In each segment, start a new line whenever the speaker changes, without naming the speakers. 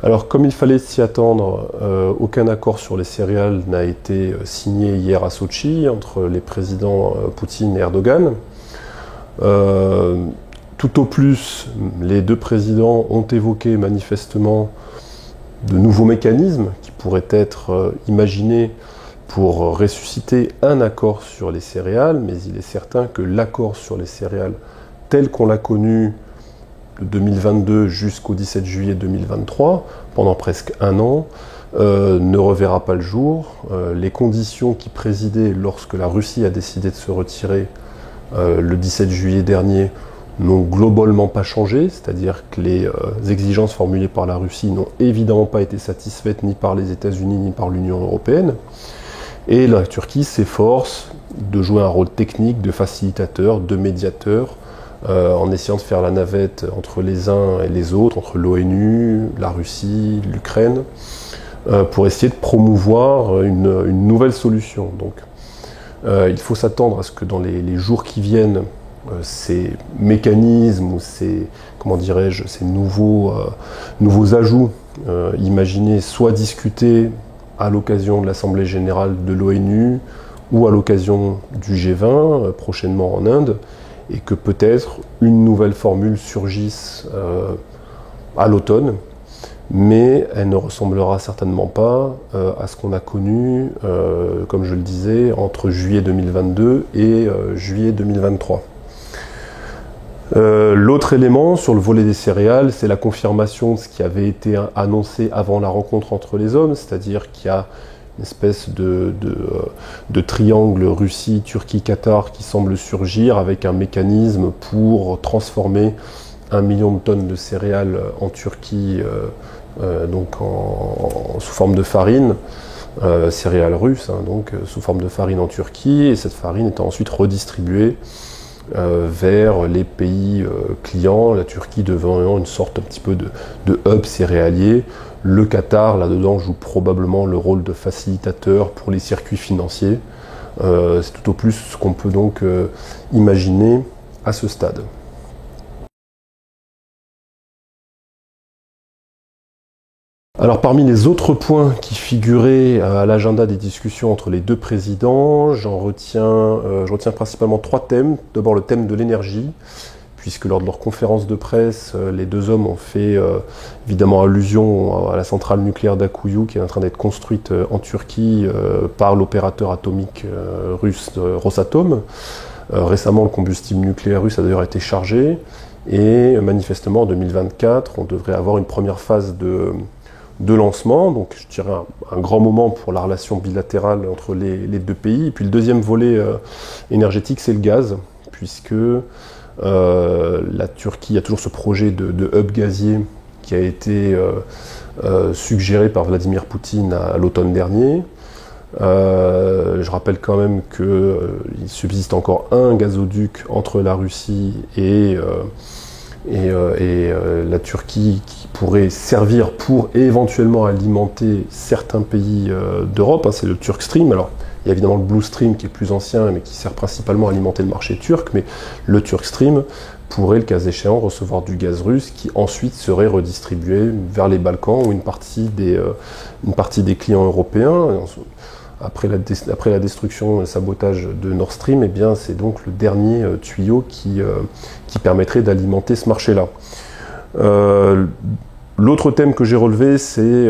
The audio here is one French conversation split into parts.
Alors, comme il fallait s'y attendre, aucun accord sur les céréales n'a été signé hier à Sotchi entre les présidents Poutine et Erdogan. Tout au plus, les deux présidents ont évoqué manifestement de nouveaux mécanismes qui pourraient être imaginés pour ressusciter un accord sur les céréales, mais il est certain que l'accord sur les céréales tel qu'on l'a connu de 2022 jusqu'au 17 juillet 2023, pendant presque un an, ne reverra pas le jour. Les conditions qui présidaient lorsque la Russie a décidé de se retirer le 17 juillet dernier n'ont globalement pas changé, c'est-à-dire que les exigences formulées par la Russie n'ont évidemment pas été satisfaites ni par les États-Unis ni par l'Union européenne. Et la Turquie s'efforce de jouer un rôle technique, de facilitateur, de médiateur, en essayant de faire la navette entre les uns et les autres, entre l'ONU, la Russie, l'Ukraine, pour essayer de promouvoir une nouvelle solution. Donc, il faut s'attendre à ce que dans les jours qui viennent, ces mécanismes ou ces, comment dirais-je, ces nouveaux ajouts imaginés soient discutés à l'occasion de l'Assemblée générale de l'ONU ou à l'occasion du G20 prochainement en Inde, et que peut-être une nouvelle formule surgisse à l'automne, mais elle ne ressemblera certainement pas à ce qu'on a connu, comme je le disais, entre juillet 2022 et juillet 2023. L'autre élément sur le volet des céréales, c'est la confirmation de ce qui avait été annoncé avant la rencontre entre les hommes, c'est-à-dire qu'il y a une espèce de triangle Russie, Turquie, Qatar qui semble surgir avec un mécanisme pour transformer 1 million de tonnes de céréales en Turquie, donc sous forme de farine, céréales russes, hein, donc sous forme de farine en Turquie, et cette farine étant ensuite redistribuée vers les pays clients, la Turquie devenant une sorte un petit peu de hub céréalier. Le Qatar, là-dedans, joue probablement le rôle de facilitateur pour les circuits financiers. C'est tout au plus ce qu'on peut donc imaginer à ce stade. Alors parmi les autres points qui figuraient à l'agenda des discussions entre les deux présidents, je retiens principalement 3 thèmes. D'abord le thème de l'énergie, puisque lors de leur conférence de presse, les deux hommes ont fait évidemment allusion à la centrale nucléaire d'Akuyu qui est en train d'être construite en Turquie par l'opérateur atomique russe Rosatom. Récemment, le combustible nucléaire russe a d'ailleurs été chargé, et manifestement en 2024, on devrait avoir une première phase de lancement, donc je dirais un grand moment pour la relation bilatérale entre les deux pays. Et puis le deuxième volet énergétique, c'est le gaz, puisque la Turquie a toujours ce projet de hub gazier qui a été suggéré par Vladimir Poutine à l'automne dernier. Je rappelle quand même qu'il subsiste encore un gazoduc entre la Russie et la Turquie qui pourrait servir pour éventuellement alimenter certains pays d'Europe, hein, c'est le Turk Stream. Alors, il y a évidemment le Blue Stream qui est plus ancien mais qui sert principalement à alimenter le marché turc, mais le Turk Stream pourrait, le cas échéant, recevoir du gaz russe qui ensuite serait redistribué vers les Balkans ou une partie des clients européens. Après la destruction et le sabotage de Nord Stream, eh bien, c'est donc le dernier tuyau qui permettrait d'alimenter ce marché-là. L'autre thème que j'ai relevé, c'est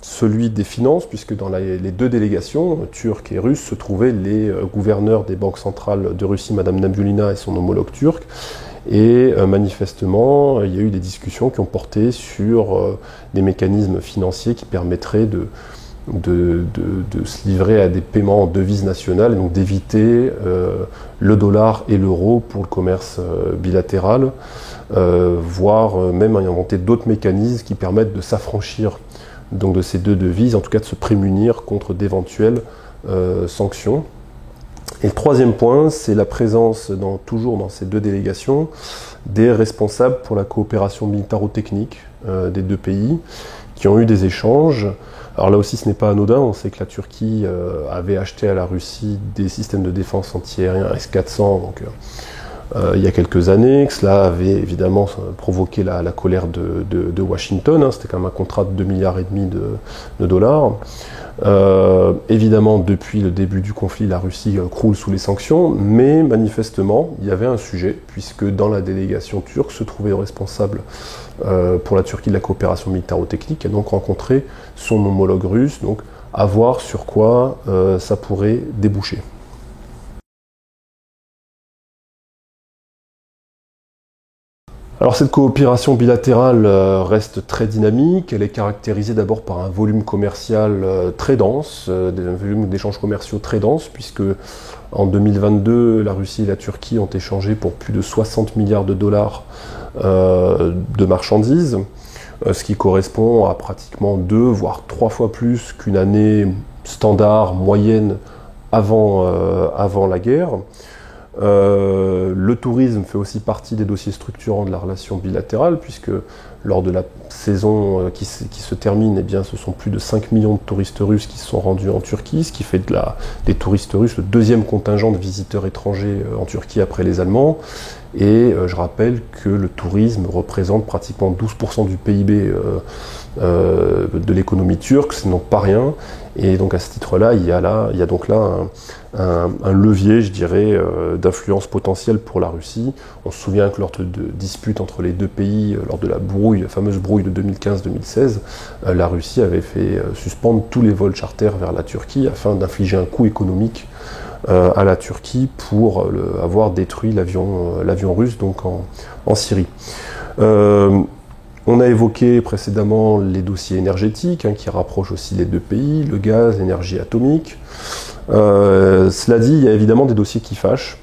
celui des finances, puisque dans les deux délégations, turques et russes, se trouvaient les gouverneurs des banques centrales de Russie, Madame Nabulina et son homologue turc. Et manifestement, il y a eu des discussions qui ont porté sur des mécanismes financiers qui permettraient de se livrer à des paiements en devises nationales, et donc d'éviter le dollar et l'euro pour le commerce bilatéral, voire même inventer d'autres mécanismes qui permettent de s'affranchir donc de ces deux devises, en tout cas de se prémunir contre d'éventuelles sanctions. Et le troisième point, c'est la présence, toujours dans ces deux délégations, des responsables pour la coopération militaro-technique des deux pays, qui ont eu des échanges. Alors là aussi, ce n'est pas anodin. On sait que la Turquie avait acheté à la Russie des systèmes de défense antiaériens S-400, donc il y a quelques années, que cela avait évidemment provoqué la colère de Washington. C'était quand même un contrat de 2,5 milliards de dollars. Évidemment, depuis le début du conflit, la Russie croule sous les sanctions, mais manifestement, il y avait un sujet, puisque dans la délégation turque se trouvait le responsable pour la Turquie de la coopération militaro-technique, et donc rencontré son homologue russe, donc à voir sur quoi ça pourrait déboucher. Alors cette coopération bilatérale reste très dynamique, elle est caractérisée d'abord par un volume commercial très dense, un volume d'échanges commerciaux très dense, puisque en 2022, la Russie et la Turquie ont échangé pour plus de 60 milliards de dollars de marchandises, ce qui correspond à pratiquement 2, voire 3 fois plus qu'une année standard, moyenne, avant la guerre. Le tourisme fait aussi partie des dossiers structurants de la relation bilatérale, puisque lors de la saison qui se termine, eh bien, ce sont plus de 5 millions de touristes russes qui se sont rendus en Turquie, ce qui fait des touristes russes le deuxième contingent de visiteurs étrangers en Turquie après les Allemands. Et je rappelle que le tourisme représente pratiquement 12% du PIB de l'économie turque, c'est donc pas rien. Et donc à ce titre-là, il y a donc là un levier, je dirais, d'influence potentielle pour la Russie. On se souvient que lors de disputes entre les deux pays, lors de la fameuse brouille de 2015-2016, la Russie avait fait suspendre tous les vols charters vers la Turquie afin d'infliger un coût économique à la Turquie pour avoir détruit l'avion russe donc en Syrie. On a évoqué précédemment les dossiers énergétiques qui rapprochent aussi les deux pays, le gaz, l'énergie atomique. Cela dit, il y a évidemment des dossiers qui fâchent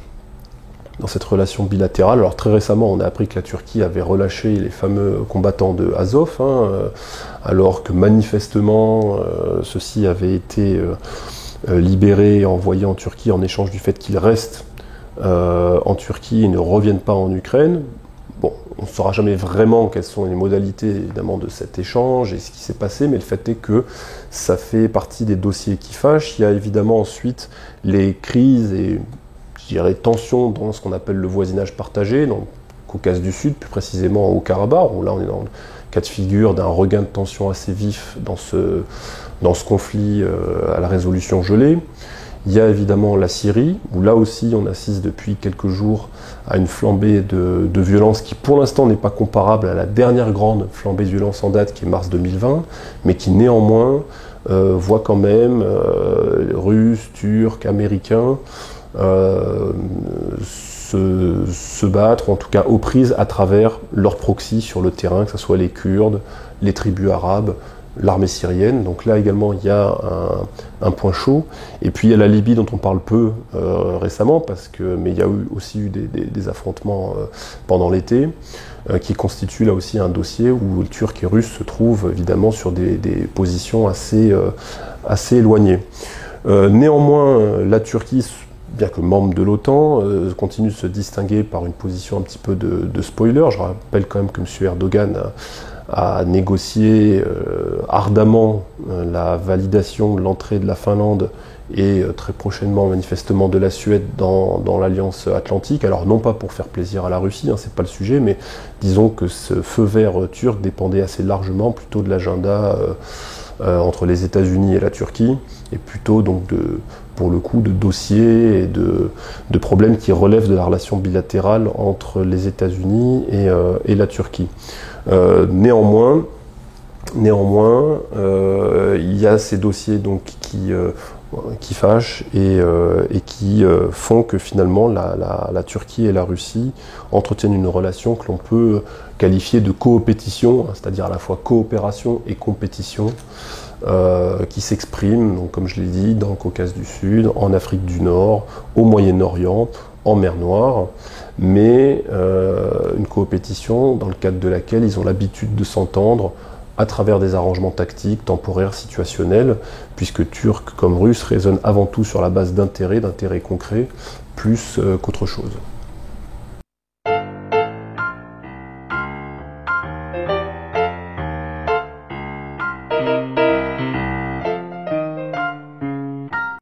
dans cette relation bilatérale. Alors très récemment, on a appris que la Turquie avait relâché les fameux combattants de Azov, alors que manifestement, ceux-ci avaient été libérés et envoyés en Turquie en échange du fait qu'ils restent en Turquie et ne reviennent pas en Ukraine. Bon, on ne saura jamais vraiment quelles sont les modalités évidemment de cet échange et ce qui s'est passé, mais le fait est que ça fait partie des dossiers qui fâchent. Il y a évidemment ensuite les crises et je dirais tensions dans ce qu'on appelle le voisinage partagé, dans le Caucase du Sud, plus précisément au Karabakh, où là on est dans le cas de figure d'un regain de tension assez vif dans ce conflit à la résolution gelée. Il y a évidemment la Syrie, où là aussi on assiste depuis quelques jours à une flambée de violence qui pour l'instant n'est pas comparable à la dernière grande flambée de violence en date qui est mars 2020, mais qui néanmoins voit quand même Russes, Turcs, Américains se battre, en tout cas aux prises à travers leurs proxys sur le terrain, que ce soit les Kurdes, les tribus arabes, l'armée syrienne. Donc là également il y a un point chaud. Et puis il y a la Libye dont on parle peu récemment, mais il y a aussi eu des affrontements pendant l'été, qui constituent là aussi un dossier où les Turcs et Russes se trouvent évidemment sur des positions assez éloignées. Néanmoins, la Turquie, bien que membre de l'OTAN, continue de se distinguer par une position un petit peu de spoiler. Je rappelle quand même que M. Erdogan a négocié ardemment la validation de l'entrée de la Finlande et très prochainement manifestement de la Suède dans l'Alliance Atlantique. Alors non pas pour faire plaisir à la Russie, c'est pas le sujet, mais disons que ce feu vert turc dépendait assez largement plutôt de l'agenda entre les États-Unis et la Turquie, et plutôt donc pour le coup de dossiers et de problèmes qui relèvent de la relation bilatérale entre les États-Unis et la Turquie. Néanmoins, il y a ces dossiers donc qui fâchent et qui font que finalement la Turquie et la Russie entretiennent une relation que l'on peut qualifier de coopétition, c'est-à-dire à la fois coopération et compétition, qui s'exprime, donc, comme je l'ai dit, dans le Caucase du Sud, en Afrique du Nord, au Moyen-Orient, en mer Noire, mais une coopétition dans le cadre de laquelle ils ont l'habitude de s'entendre à travers des arrangements tactiques, temporaires, situationnels, puisque Turcs comme Russes raisonnent avant tout sur la base d'intérêts concrets, plus qu'autre chose.